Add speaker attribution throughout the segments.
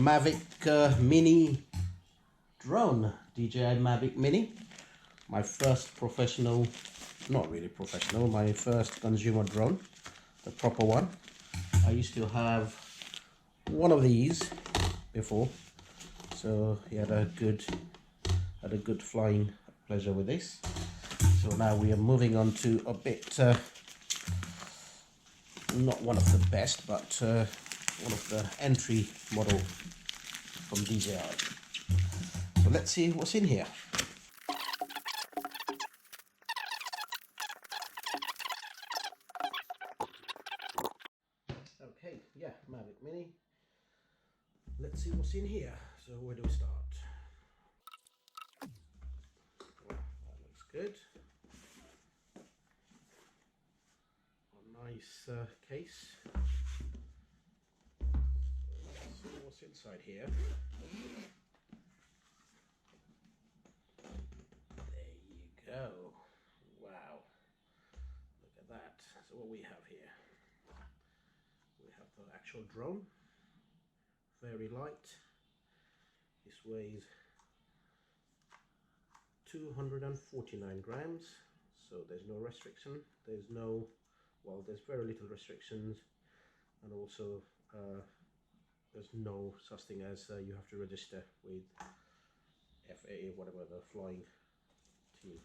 Speaker 1: Mavic Mini drone, DJI Mavic Mini. My first professional, not really professional, my first consumer drone, the proper one. I used to have one of these before, so he had a good flying pleasure with this. So now we are moving on to a bit, not one of the best, but one of the entry model from DJI. So let's see what's in here. Okay, yeah, Mavic Mini. Let's see what's in here. So where do we start? Well, that looks good. A nice case. Let's see what's inside here. There you go. Wow. Look at that. So what we have here. We have the actual drone. Very light. This weighs 249 grams. So there's no restriction. There's no, well, there's very little restrictions, and also there's no such thing as you have to register with FAA, whatever the flying team.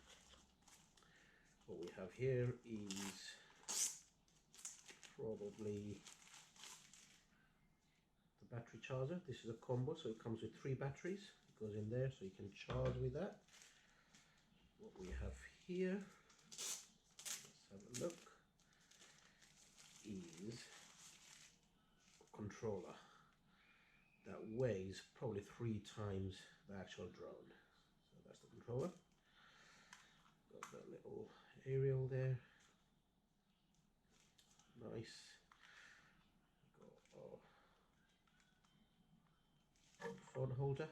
Speaker 1: What we have here is probably the battery charger. This is a combo, so it comes with 3 batteries. It goes in there, so you can charge with that. What we have here, let's have a look, is a controller that weighs probably 3 times the actual drone. So that's the controller. Got that little aerial there. Nice. Got a phone holder.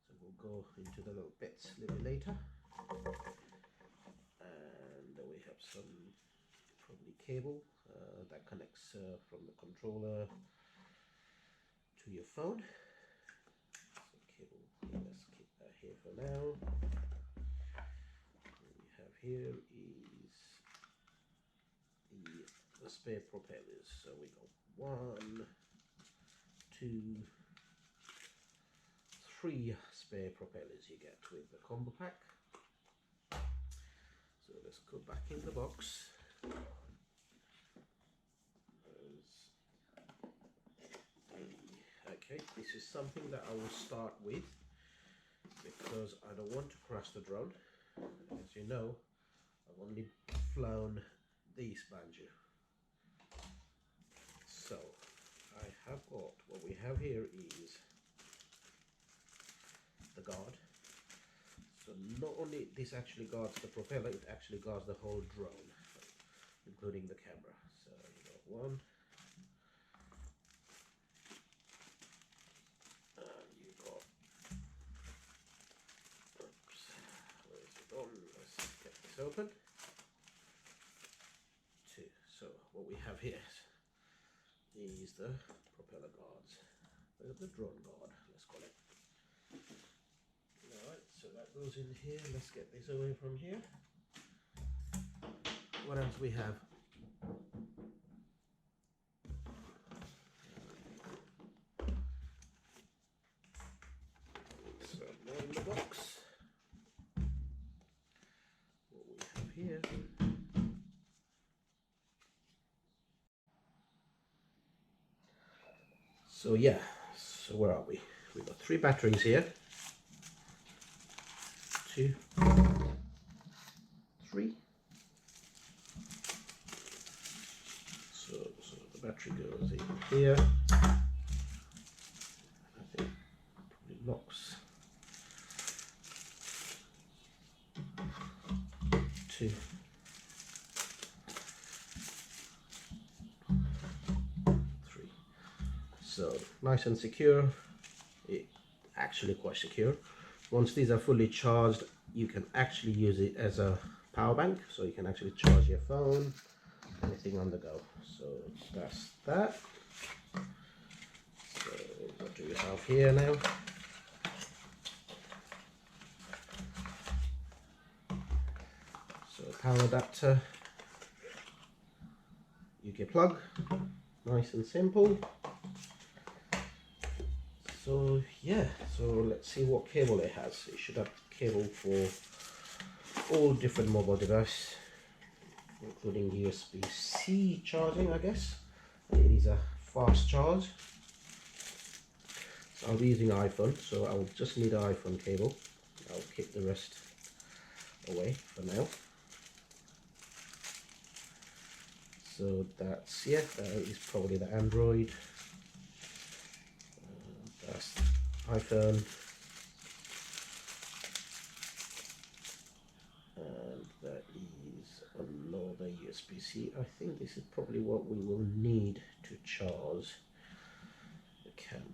Speaker 1: So we'll go into the little bits a little bit later. And then we have some probably cable that connects from the controller to your phone. So cable, let's keep that here for now. What we have here is the spare propellers. So we got 1, 2, 3 spare propellers you get with the combo pack. So let's go back in the box. Okay, this is something that I will start with because I don't want to crash the drone. As you know, I've only flown this Banjo. So I have got, what we have here is the guard. So not only this actually guards the propeller, it actually guards the whole drone, including the camera. So you got 1. Let's get this open. 2. So what we have here is the propeller guards, the drone guard, let's call it. Alright, so that goes in here. Let's get this away from here. What else we have? So more in the box. Here. So yeah, so where are we? We've got 3 batteries here. 2, 3. So the battery goes in here. I think probably locks. 2. 3. So nice and secure. It actually quite secure. Once these are fully charged, you can actually use it as a power bank, so you can actually charge your phone, anything on the go. So that's that. So battery we have here now. So power adapter, UK plug, nice and simple. So yeah, so let's see what cable it has. It should have cable for all different mobile devices, including USB-C charging, I guess. And it is a fast charge. So I'll be using iPhone, so I'll just need an iPhone cable. I'll keep the rest away for now. So that's, yeah, that is probably the Android. That's iPhone. And that is another USB-C. I think this is probably what we will need to charge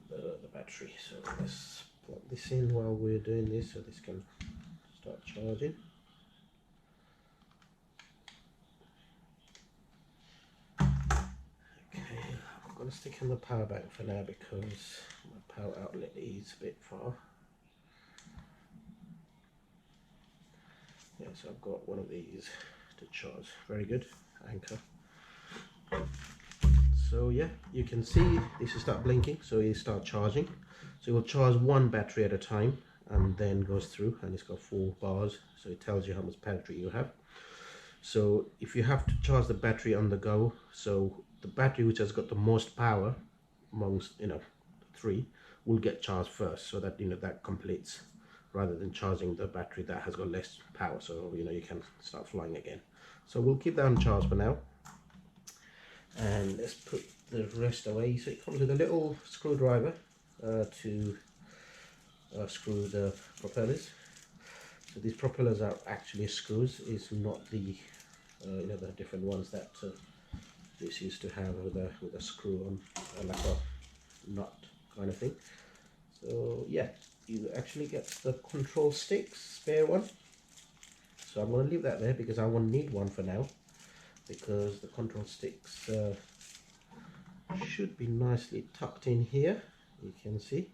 Speaker 1: the battery. So let's plug this in while we're doing this so this can start charging. Okay, I'm going to stick in the power bank for now because my power outlet is a bit far. Yeah, so I've got one of these to charge. Very good, Anchor. So yeah, you can see this will start blinking, so it start charging. So it will charge one battery at a time and then goes through, and it's got 4 bars, so it tells you how much battery you have. So if you have to charge the battery on the go, so the battery which has got the most power amongst, you know, 3 will get charged first, so that, you know, that completes, rather than charging the battery that has got less power, so, you know, you can start flying again. So we'll keep that on charge for now, and let's put the rest away. So it comes with a little screwdriver to screw the propellers. So these propellers are actually screws, it's not the you know, the different ones that this used to have with a screw on, like a nut kind of thing. So yeah, you actually get the control sticks, spare one. So I'm going to leave that there because I won't need one for now, because the control sticks should be nicely tucked in here, you can see.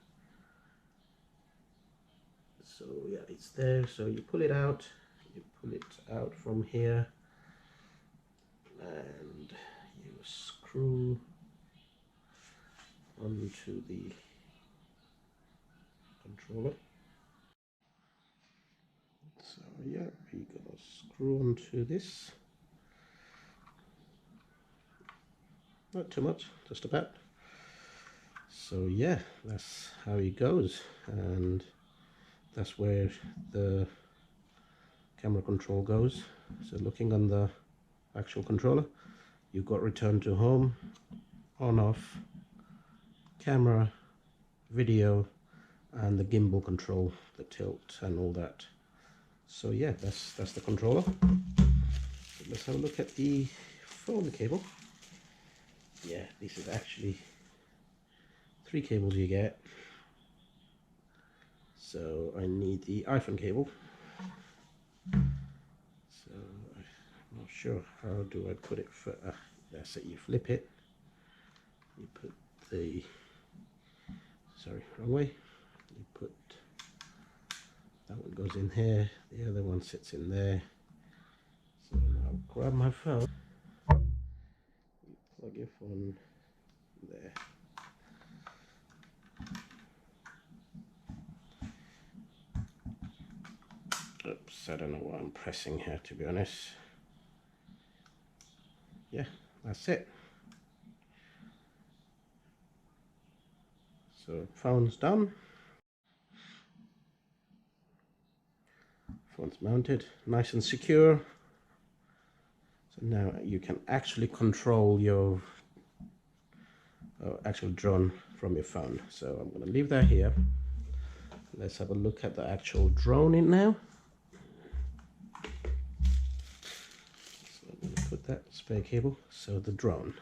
Speaker 1: So yeah, it's there. So you pull it out from here, and you screw onto the controller. So yeah, we're gonna screw onto this. Not too much, just about. So yeah, that's how it goes, and that's where the camera control goes. So looking on the actual controller, you've got return to home, on off, camera, video, and the gimbal control, the tilt and all that. So yeah, that's the controller. So let's have a look at the phone cable. Yeah, this is actually 3 cables you get. So I need the iPhone cable. So I'm not sure, how do I put it for, that's it, you flip it, you put the, sorry, wrong way, you put, that one goes in here, the other one sits in there. So now I'll grab my phone, you plug your phone there. Oops, I don't know what I'm pressing here, to be honest. Yeah, that's it. So phone's done. Phone's mounted, nice and secure. So now you can actually control your actual drone from your phone. So I'm going to leave that here. Let's have a look at the actual drone in now. So I'm going to put that spare cable. So the drone.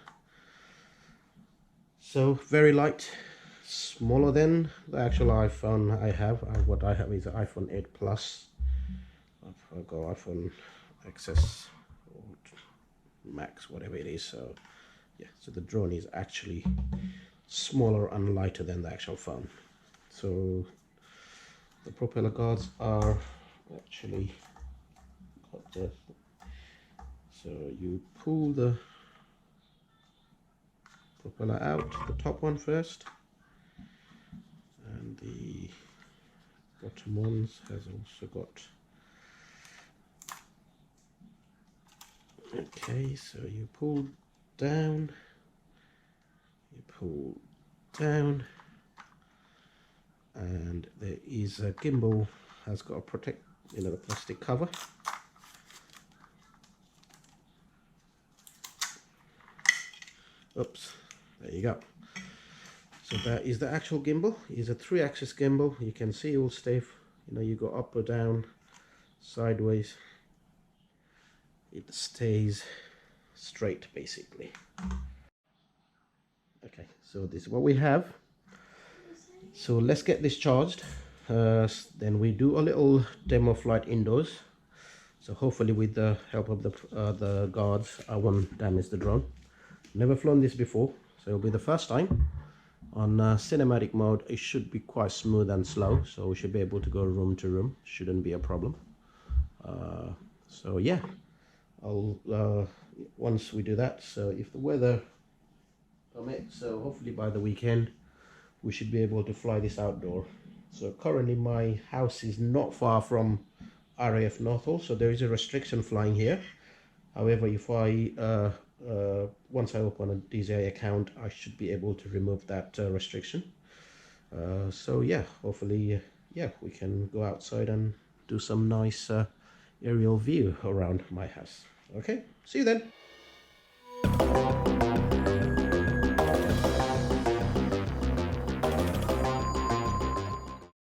Speaker 1: So very light, smaller than the actual iPhone I have. What I have is an iPhone 8 Plus. I've got iPhone XS or Max, whatever it is. So yeah, so the drone is actually smaller and lighter than the actual phone. So the propeller guards are actually got the, so you pull the propeller out, the top one first, and the bottom ones has also got, okay, so you pull down, and there is a gimbal, has got a protect, the plastic cover. Oops, there you go. So that is the actual gimbal. It's a 3-axis gimbal. You can see all stay, you go up or down, sideways. It stays straight basically. Okay, so this is what we have. So let's get this charged. Then we do a little demo flight indoors. So hopefully with the help of the guards, I won't damage the drone. Never flown this before, so it'll be the first time. On cinematic mode, it should be quite smooth and slow, so we should be able to go room to room. Shouldn't be a problem. So yeah, I'll once we do that, so if the weather permits, so hopefully by the weekend we should be able to fly this outdoor. So currently my house is not far from RAF Northall, so there is a restriction flying here. However, if I once I open a DJI account, I should be able to remove that restriction. So yeah, hopefully yeah, we can go outside and do some nice aerial view around my house. Okay, see you then.